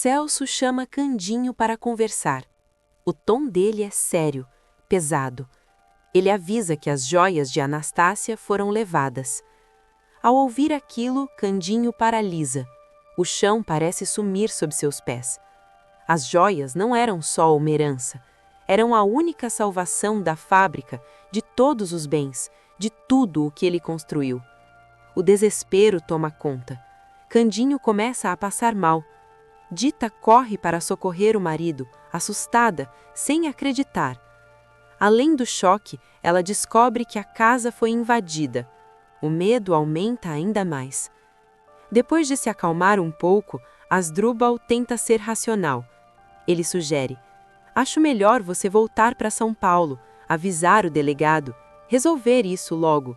Celso chama Candinho para conversar. O tom dele é sério, pesado. Ele avisa que as joias de Anastácia foram levadas. Ao ouvir aquilo, Candinho paralisa. O chão parece sumir sob seus pés. As joias não eram só uma herança, eram a única salvação da fábrica, de todos os bens, de tudo o que ele construiu. O desespero toma conta. Candinho começa a passar mal. Dita corre para socorrer o marido, assustada, sem acreditar. Além do choque, ela descobre que a casa foi invadida. O medo aumenta ainda mais. Depois de se acalmar um pouco, Asdrubal tenta ser racional. Ele sugere: acho melhor você voltar para São Paulo, avisar o delegado, resolver isso logo.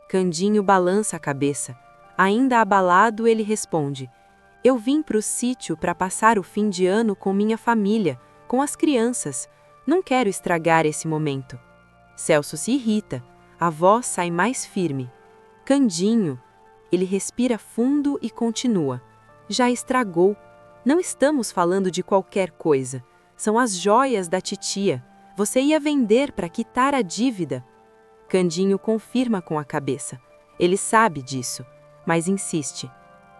Candinho balança a cabeça. Ainda abalado, ele responde: eu vim para o sítio para passar o fim de ano com minha família, com as crianças. Não quero estragar esse momento. Celso se irrita. A voz sai mais firme. Candinho. Ele respira fundo e continua. Já estragou. Não estamos falando de qualquer coisa. São as joias da titia. Você ia vender para quitar a dívida. Candinho confirma com a cabeça. Ele sabe disso, mas insiste.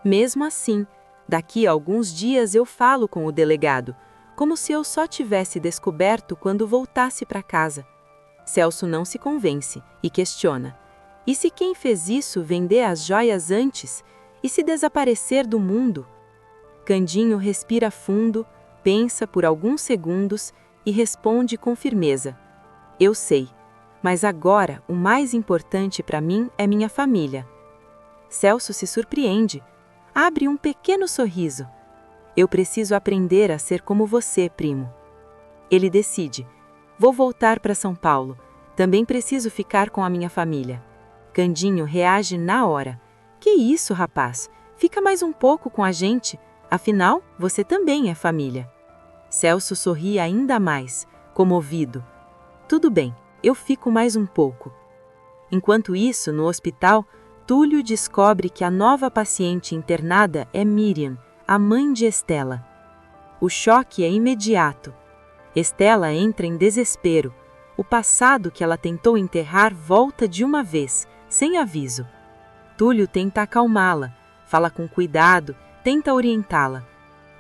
Mesmo assim, daqui a alguns dias eu falo com o delegado, como se eu só tivesse descoberto quando voltasse para casa. Celso não se convence e questiona. E se quem fez isso vender as joias antes? E se desaparecer do mundo? Candinho respira fundo, pensa por alguns segundos e responde com firmeza. Eu sei, mas agora o mais importante para mim é minha família. Celso se surpreende. Abre um pequeno sorriso. Eu preciso aprender a ser como você, primo. Ele decide. Vou voltar para São Paulo. Também preciso ficar com a minha família. Candinho reage na hora. Que isso, rapaz? Fica mais um pouco com a gente. Afinal, você também é família. Celso sorri ainda mais, comovido. Tudo bem, eu fico mais um pouco. Enquanto isso, no hospital, Túlio descobre que a nova paciente internada é Miriam, a mãe de Estela. O choque é imediato. Estela entra em desespero. O passado que ela tentou enterrar volta de uma vez, sem aviso. Túlio tenta acalmá-la, fala com cuidado, tenta orientá-la.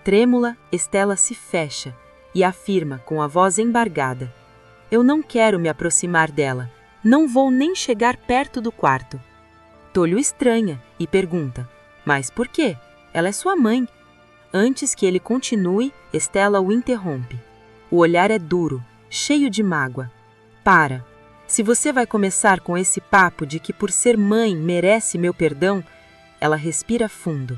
Trêmula, Estela se fecha e afirma com a voz embargada: eu não quero me aproximar dela, não vou nem chegar perto do quarto. Túlio estranha e pergunta: mas por quê? Ela é sua mãe. Antes que ele continue, Estela o interrompe. O olhar é duro, cheio de mágoa. Para. Se você vai começar com esse papo de que por ser mãe merece meu perdão, ela respira fundo.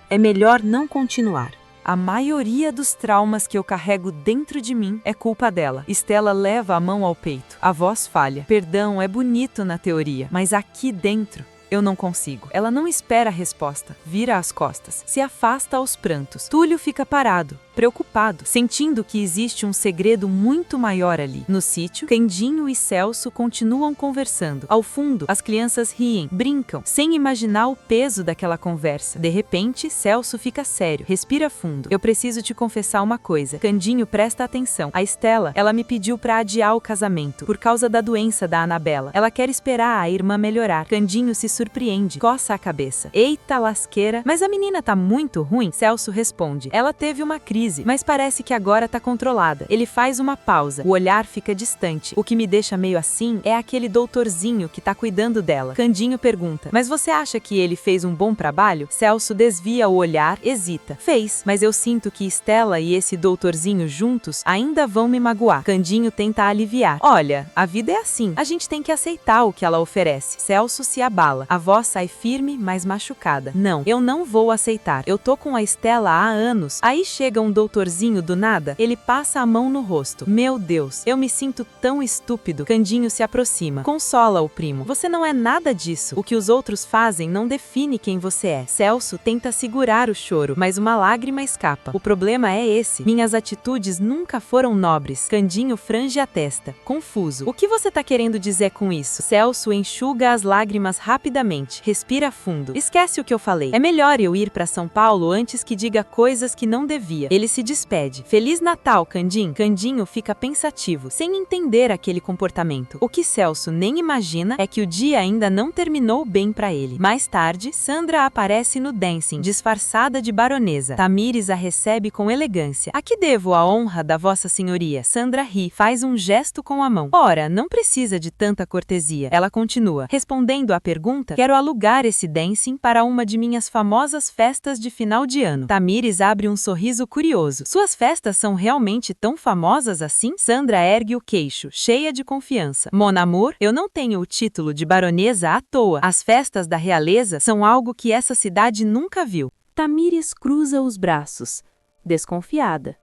É melhor não continuar. A maioria dos traumas que eu carrego dentro de mim é culpa dela. Estela leva a mão ao peito. A voz falha. Perdão é bonito na teoria, mas aqui dentro eu não consigo. Ela não espera a resposta. Vira as costas. Se afasta aos prantos. Túlio fica parado, preocupado, sentindo que existe um segredo muito maior ali. No sítio, Candinho e Celso continuam conversando. Ao fundo, as crianças riem, brincam, sem imaginar o peso daquela conversa. De repente, Celso fica sério, respira fundo. Eu preciso te confessar uma coisa. Candinho, presta atenção. A Estela, ela me pediu para adiar o casamento, por causa da doença da Anabela. Ela quer esperar a irmã melhorar. Candinho se surpreende, coça a cabeça. Eita lasqueira, mas a menina tá muito ruim? Celso responde. Ela teve uma crise, mas parece que agora tá controlada. Ele faz uma pausa, o olhar fica distante. O que me deixa meio assim é aquele doutorzinho que tá cuidando dela. Candinho pergunta, mas você acha que ele fez um bom trabalho? Celso desvia o olhar, hesita. Fez, mas eu sinto que Estela e esse doutorzinho juntos ainda vão me magoar. Candinho tenta aliviar. Olha, a vida é assim, a gente tem que aceitar o que ela oferece. Celso se abala. A voz sai firme, mas machucada. Não, eu não vou aceitar. Eu tô com a Estela há anos. Aí chega um doutorzinho do nada, ele passa a mão no rosto. Meu Deus, eu me sinto tão estúpido. Candinho se aproxima. Consola o primo. Você não é nada disso. O que os outros fazem não define quem você é. Celso tenta segurar o choro, mas uma lágrima escapa. O problema é esse. Minhas atitudes nunca foram nobres. Candinho frange a testa, confuso. O que você tá querendo dizer com isso? Celso enxuga as lágrimas rapidamente rapidamente. Respira fundo. Esquece o que eu falei. É melhor eu ir para São Paulo antes que diga coisas que não devia. Ele se despede. Feliz Natal, Candim. Candinho fica pensativo, sem entender aquele comportamento. O que Celso nem imagina é que o dia ainda não terminou bem para ele. Mais tarde, Sandra aparece no dancing, disfarçada de baronesa. Tamires a recebe com elegância. A que devo a honra da vossa senhoria? Sandra ri, faz um gesto com a mão. Ora, não precisa de tanta cortesia. Ela continua. Respondendo à pergunta, quero alugar esse dancing para uma de minhas famosas festas de final de ano. Tamires abre um sorriso curioso. Suas festas são realmente tão famosas assim? Sandra ergue o queixo, cheia de confiança. Mon amour, eu não tenho o título de baronesa à toa. As festas da realeza são algo que essa cidade nunca viu. Tamires cruza os braços, desconfiada.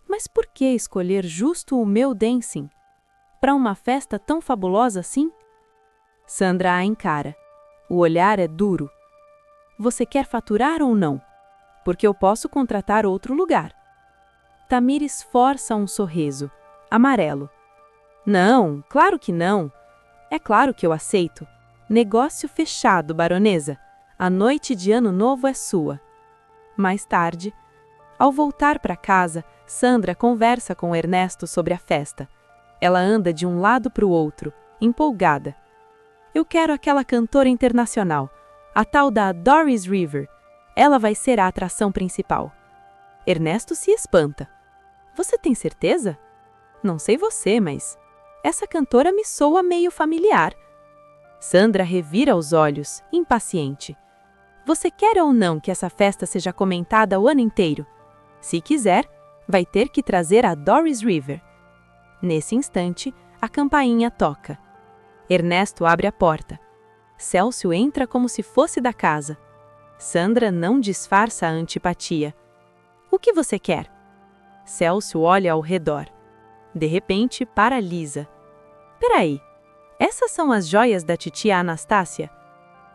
Mas por que escolher justo o meu dancing? Para uma festa tão fabulosa assim? Sandra a encara. O olhar é duro. Você quer faturar ou não? Porque eu posso contratar outro lugar. Tamires força um sorriso, amarelo. Não, claro que não. É claro que eu aceito. Negócio fechado, baronesa. A noite de Ano Novo é sua. Mais tarde, ao voltar para casa, Sandra conversa com Ernesto sobre a festa. Ela anda de um lado para o outro, empolgada. Eu quero aquela cantora internacional, a tal da Doris River. Ela vai ser a atração principal. Ernesto se espanta. Você tem certeza? Não sei você, mas essa cantora me soa meio familiar. Sandra revira os olhos, impaciente. Você quer ou não que essa festa seja comentada o ano inteiro? Se quiser, vai ter que trazer a Doris River. Nesse instante, a campainha toca. Ernesto abre a porta. Celso entra como se fosse da casa. Sandra não disfarça a antipatia. O que você quer? Celso olha ao redor. De repente, paralisa. Peraí, essas são as joias da titia Anastácia?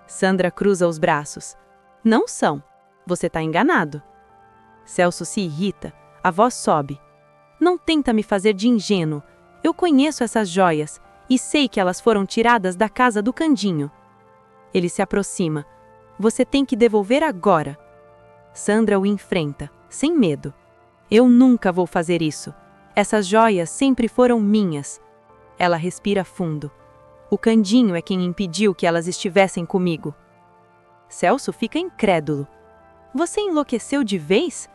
Sandra cruza os braços. Não são. Você está enganado. Celso se irrita. A voz sobe. Não tenta me fazer de ingênuo. Eu conheço essas joias e sei que elas foram tiradas da casa do Candinho. Ele se aproxima. Você tem que devolver agora. Sandra o enfrenta, sem medo. Eu nunca vou fazer isso. Essas joias sempre foram minhas. Ela respira fundo. O Candinho é quem impediu que elas estivessem comigo. Celso fica incrédulo. Você enlouqueceu de vez?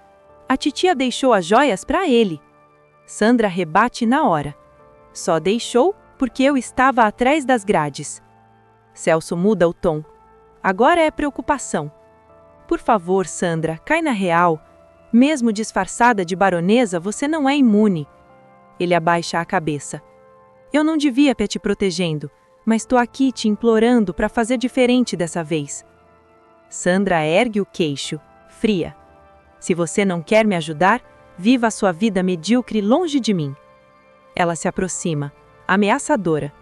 A titia deixou as joias para ele. Sandra rebate na hora. Só deixou porque eu estava atrás das grades. Celso muda o tom. Agora é preocupação. Por favor, Sandra, cai na real. Mesmo disfarçada de baronesa, você não é imune. Ele abaixa a cabeça. Eu não devia ter te protegendo, mas tô aqui te implorando para fazer diferente dessa vez. Sandra ergue o queixo, fria. Se você não quer me ajudar, viva a sua vida medíocre longe de mim. Ela se aproxima, ameaçadora.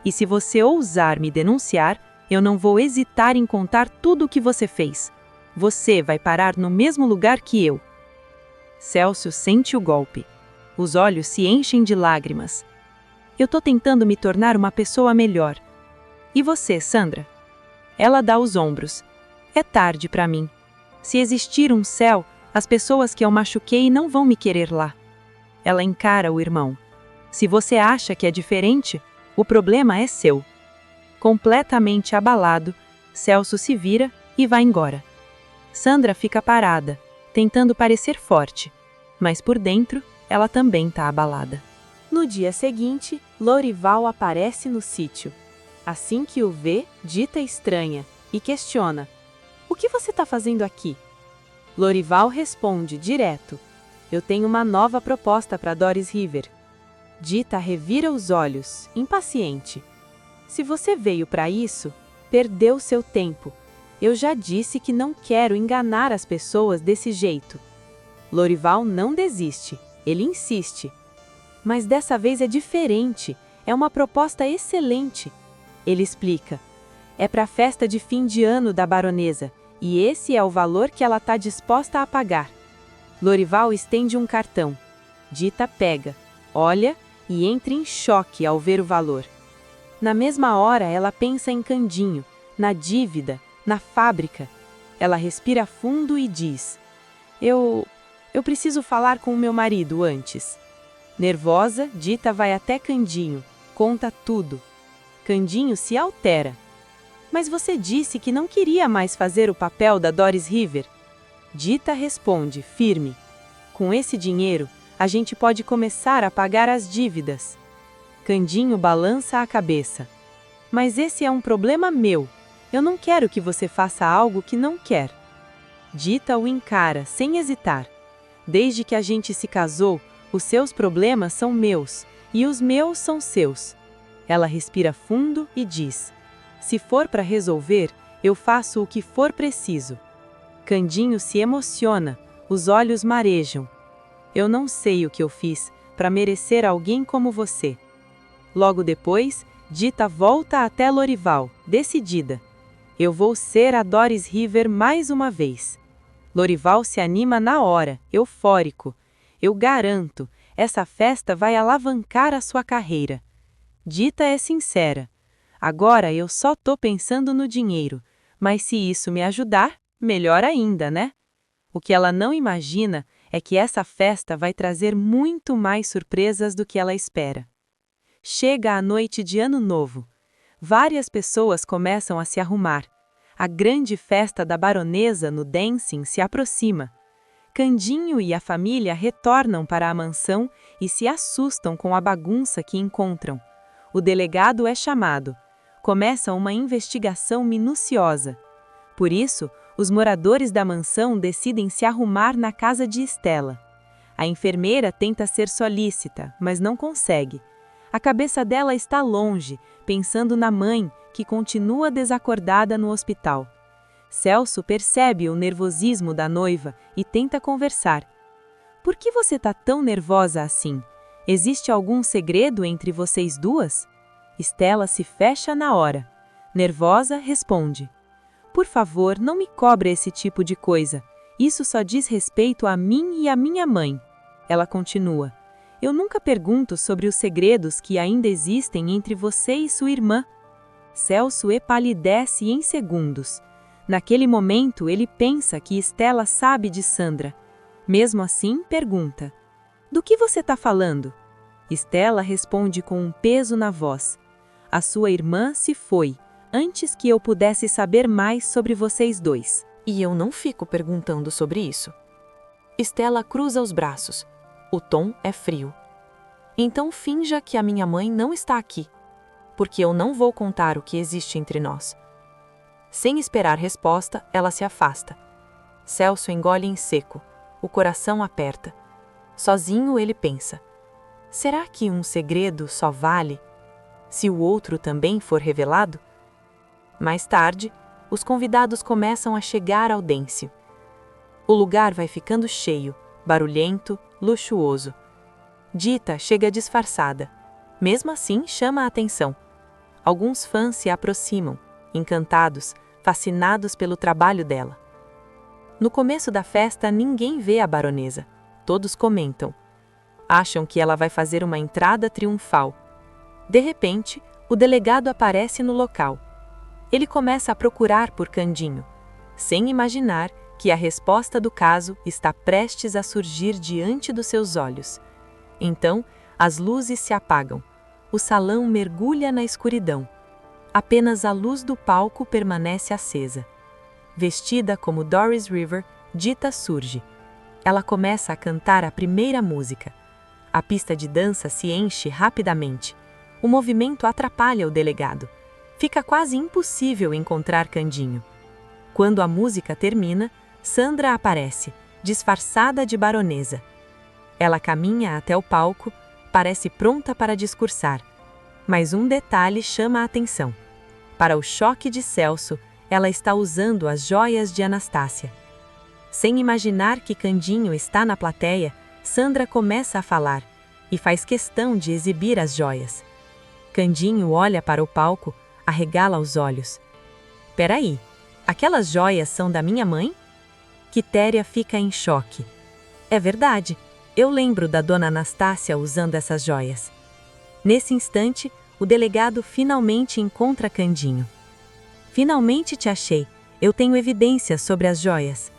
E se você ousar me denunciar, eu não vou hesitar em contar tudo o que você fez. Você vai parar no mesmo lugar que eu. Celso sente o golpe. Os olhos se enchem de lágrimas. Eu tô tentando me tornar uma pessoa melhor. E você, Sandra? Ela dá os ombros. É tarde para mim. Se existir um céu, as pessoas que eu machuquei não vão me querer lá. Ela encara o irmão. Se você acha que é diferente, o problema é seu. Completamente abalado, Celso se vira e vai embora. Sandra fica parada, tentando parecer forte, mas por dentro ela também está abalada. No dia seguinte, Lorival aparece no sítio. Assim que o vê, dita estranha e questiona: O que você está fazendo aqui? Lorival responde direto: Eu tenho uma nova proposta para Doris River. Dita revira os olhos, impaciente. Se você veio para isso, perdeu seu tempo. Eu já disse que não quero enganar as pessoas desse jeito. Lorival não desiste, ele insiste. Mas dessa vez é diferente, é uma proposta excelente. Ele explica. É para a festa de fim de ano da baronesa, e esse é o valor que ela está disposta a pagar. Lorival estende um cartão. Dita pega, olha e entra em choque ao ver o valor. Na mesma hora, ela pensa em Candinho, na dívida, na fábrica. Ela respira fundo e diz: Eu preciso falar com o meu marido antes. Nervosa, Dita vai até Candinho, conta tudo. Candinho se altera. Mas você disse que não queria mais fazer o papel da Doris River. Dita responde, firme: com esse dinheiro, a gente pode começar a pagar as dívidas. Candinho balança a cabeça. Mas esse é um problema meu. Eu não quero que você faça algo que não quer. Dita o encara, sem hesitar. Desde que a gente se casou, os seus problemas são meus, e os meus são seus. Ela respira fundo e diz: se for para resolver, eu faço o que for preciso. Candinho se emociona, os olhos marejam. Eu não sei o que eu fiz para merecer alguém como você. Logo depois, Dita volta até Lorival, decidida. Eu vou ser a Doris River mais uma vez. Lorival se anima na hora, eufórico. Eu garanto, essa festa vai alavancar a sua carreira. Dita é sincera. Agora eu só tô pensando no dinheiro, mas se isso me ajudar, melhor ainda, né? O que ela não imagina é que essa festa vai trazer muito mais surpresas do que ela espera. Chega a noite de Ano Novo. Várias pessoas começam a se arrumar. A grande festa da baronesa no dancing se aproxima. Candinho e a família retornam para a mansão e se assustam com a bagunça que encontram. O delegado é chamado. Começa uma investigação minuciosa. Por isso, os moradores da mansão decidem se arrumar na casa de Estela. A enfermeira tenta ser solícita, mas não consegue. A cabeça dela está longe, pensando na mãe, que continua desacordada no hospital. Celso percebe o nervosismo da noiva e tenta conversar. Por que você está tão nervosa assim? Existe algum segredo entre vocês duas? Estela se fecha na hora. Nervosa, responde: por favor, não me cobre esse tipo de coisa. Isso só diz respeito a mim e a minha mãe. Ela continua: eu nunca pergunto sobre os segredos que ainda existem entre você e sua irmã. Celso empalidece em segundos. Naquele momento, ele pensa que Estela sabe de Sandra. Mesmo assim, pergunta: do que você está falando? Estela responde com um peso na voz: a sua irmã se foi, antes que eu pudesse saber mais sobre vocês dois. E eu não fico perguntando sobre isso. Estela cruza os braços. O tom é frio. Então finja que a minha mãe não está aqui, porque eu não vou contar o que existe entre nós. Sem esperar resposta, ela se afasta. Celso engole em seco. O coração aperta. Sozinho ele pensa: será que um segredo só vale se o outro também for revelado? Mais tarde, os convidados começam a chegar ao dêncio. O lugar vai ficando cheio, barulhento, luxuoso. Dita chega disfarçada. Mesmo assim, chama a atenção. Alguns fãs se aproximam, encantados, fascinados pelo trabalho dela. No começo da festa, ninguém vê a baronesa. Todos comentam. Acham que ela vai fazer uma entrada triunfal. De repente, o delegado aparece no local. Ele começa a procurar por Candinho, sem imaginar que a resposta do caso está prestes a surgir diante dos seus olhos. Então, as luzes se apagam. O salão mergulha na escuridão. Apenas a luz do palco permanece acesa. Vestida como Doris River, Dita surge. Ela começa a cantar a primeira música. A pista de dança se enche rapidamente. O movimento atrapalha o delegado. Fica quase impossível encontrar Candinho. Quando a música termina, Sandra aparece, disfarçada de baronesa. Ela caminha até o palco, parece pronta para discursar. Mas um detalhe chama a atenção. Para o choque de Celso, ela está usando as joias de Anastácia. Sem imaginar que Candinho está na plateia, Sandra começa a falar e faz questão de exibir as joias. Candinho olha para o palco, arregala os olhos. Peraí, aquelas joias são da minha mãe? Quitéria fica em choque. É verdade, eu lembro da dona Anastácia usando essas joias. Nesse instante, o delegado finalmente encontra Candinho. Finalmente te achei. Eu tenho evidências sobre as joias.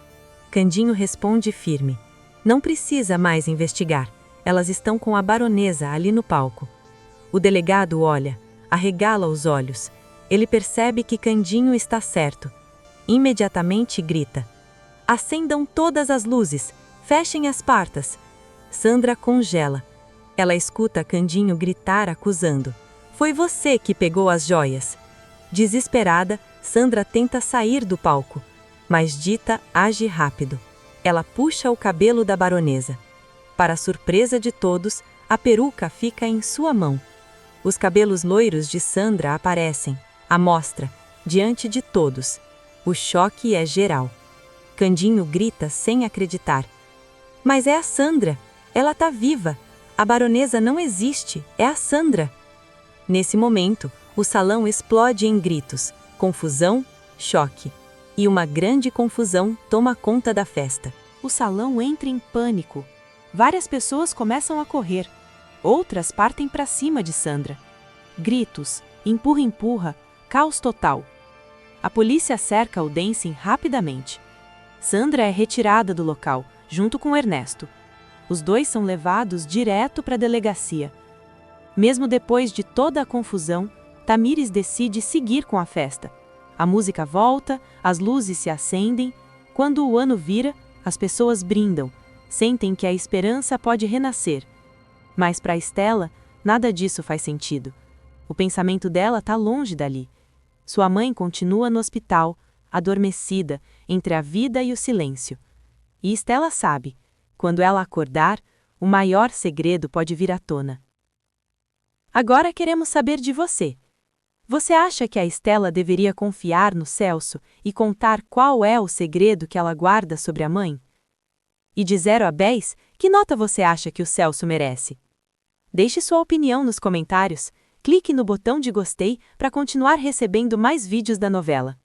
Candinho responde firme. Não precisa mais investigar. Elas estão com a baronesa ali no palco. O delegado olha, arregala os olhos. Ele percebe que Candinho está certo. Imediatamente grita. Acendam todas as luzes. Fechem as portas. Sandra congela. Ela escuta Candinho gritar acusando. Foi você que pegou as joias. Desesperada, Sandra tenta sair do palco, mas Dita age rápido. Ela puxa o cabelo da baronesa. Para surpresa de todos, a peruca fica em sua mão. Os cabelos loiros de Sandra aparecem, à mostra, diante de todos. O choque é geral. Candinho grita sem acreditar. Mas é a Sandra! Ela tá viva! A baronesa não existe, é a Sandra! Nesse momento, o salão explode em gritos, confusão, choque. E uma grande confusão toma conta da festa. O salão entra em pânico. Várias pessoas começam a correr. Outras partem para cima de Sandra. Gritos, empurra-empurra, caos total. A polícia cerca o dancing rapidamente. Sandra é retirada do local, junto com Ernesto. Os dois são levados direto para a delegacia. Mesmo depois de toda a confusão, Tamires decide seguir com a festa. A música volta, as luzes se acendem. Quando o ano vira, as pessoas brindam, sentem que a esperança pode renascer. Mas para Estela, nada disso faz sentido. O pensamento dela está longe dali. Sua mãe continua no hospital, adormecida, entre a vida e o silêncio. E Estela sabe, quando ela acordar, o maior segredo pode vir à tona. Agora queremos saber de você. Você acha que a Estela deveria confiar no Celso e contar qual é o segredo que ela guarda sobre a mãe? E de 0 a 10, que nota você acha que o Celso merece? Deixe sua opinião nos comentários. Clique no botão de gostei para continuar recebendo mais vídeos da novela.